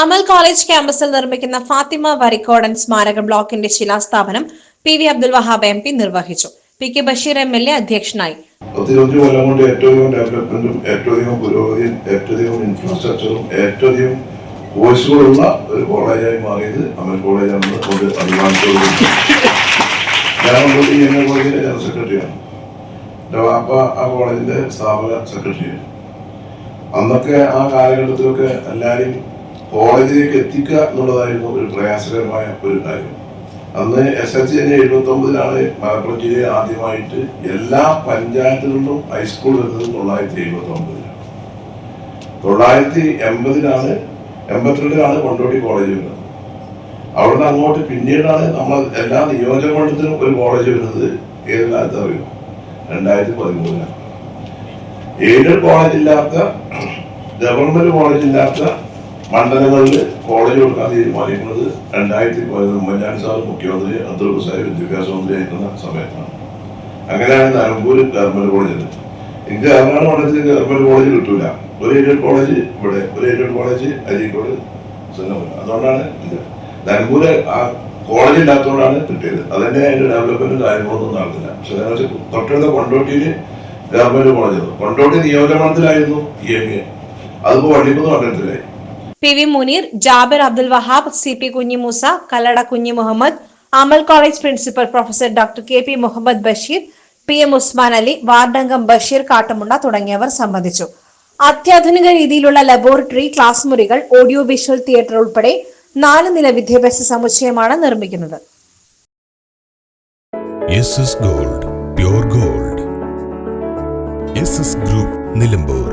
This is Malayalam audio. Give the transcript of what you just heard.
അമൽ കോളേജ് ക്യാമ്പസിൽ നിർമ്മിക്കുന്ന ഫാത്തിമ വരിക്കോടൻ സ്മാരക ബ്ലോക്കിന്റെ ശിലാസ്ഥാപനം P V Abdul Wahab M P നിർവഹിച്ചു. പി കെ ബഷീർ MLA അധ്യക്ഷനായി. കൊല്ലം കൊണ്ട് ഏറ്റവും ഡെവലപ്മെന്റും ഏറ്റവും പുരോഗതിയും ഏറ്റവും ഇൻഫ്രാസ്ട്രക്ചറും ഏറ്റവും കോഴ്സുകളുള്ള ഒരു കോളേജായി മാറിയത് അമൽ കോളേജാണെന്ന് കൊണ്ട് അഭിമാനിച്ചോളൂ. ഞാൻ കോളേജിലെ ജനറൽ സെക്രട്ടറിയാണ്. എൻ്റെ വാപ്പ ആ കോളേജിന്റെ സ്ഥാപക സെക്രട്ടറിയാണ്. അന്നൊക്കെ ആ കാലഘട്ടത്തിലൊക്കെ എല്ലാവരും കോളേജിലേക്ക് എത്തിക്കുക എന്നുള്ളതായിരുന്നു ഒരു പ്രയാസകരമായ ഒരു കാര്യം. അന്ന് SLC 79 മലപ്പുറം ജില്ലയിൽ ആദ്യമായിട്ട് എല്ലാ പഞ്ചായത്തുകളിലും ഹൈസ്കൂൾ വരുന്നത് 1979. 1982 കൊണ്ടോട്ടി കോളേജ് വരുന്നത്. അവിടുന്ന് അങ്ങോട്ട് പിന്നീടാണ് നമ്മൾ എല്ലാ നിയോജകമണ്ഡലത്തിലും ഒരു കോളേജ് വരുന്നത്. ഏത് കാലത്ത് അറിയും? 2013. എയ്ഡഡ് കോളേജ് ഇല്ലാത്ത, ഗവൺമെന്റ് കോളേജ് ഇല്ലാത്ത മണ്ഡലങ്ങളിൽ കോളേജ് കൊടുക്കാൻ തീരുമാനിക്കുന്നത് 2013 ഉമ്മൻചാണ്ടി സാർ മുഖ്യമന്ത്രി, അബ്ദുൾ സാഹിബ് വിദ്യാഭ്യാസ മന്ത്രി ആയിരിക്കുന്ന സമയത്താണ്. അങ്ങനെയാണ് നിലമ്പൂര് ഗവൺമെന്റ് കോളേജ്. എനിക്ക് എറണാകുളം മണ്ഡലത്തിൽ ഗവൺമെന്റ് കോളേജ് കിട്ടൂല. ഒരു എയ്ഡഡ് കോളേജ് ഇവിടെ, ഒരു എയ്ഡഡ് കോളേജ് അരീക്കോട്. അതുകൊണ്ടാണ് നിലമ്പൂര് ആ കോളേജ് ഇല്ലാത്തതുകൊണ്ടാണ് കിട്ടിയത്. അതന്നെ അതിന്റെ ഡെവലപ്മെന്റും കാര്യങ്ങളൊന്നും നടന്നില്ല. പക്ഷെ തൊട്ടടുത്ത കൊണ്ടോട്ടിയിൽ ഗവൺമെന്റ് കോളേജ്, കൊണ്ടോട്ടി നിയോജകമണ്ഡലത്തിലായിരുന്നു EMA. അതിപ്പോ Vallikkunnu മണ്ഡലത്തിലായി. PV Muneer, Jabir Abdul Wahab, CP Kunhimoosa, Kallada Kunhi Muhammad, Amal college principal professor doctor KP Muhammad Basheer, PM Usman Ali, വാർഡംഗം ബഷീർ കാട്ടുമുണ്ട തുടങ്ങിയവർ സംബന്ധിച്ചു. അത്യാധുനിക രീതിയിലുള്ള ലബോറട്ടറി, ക്ലാസ് മുറികൾ, ഓഡിയോ വിഷ്വൽ തിയേറ്റർ ഉൾപ്പെടെ 4 നില വിദ്യാഭ്യാസ സമുച്ചയമാണ് നിർമ്മിക്കുന്നത്. SS Gold, Pure Gold. SS Group, Nilambur.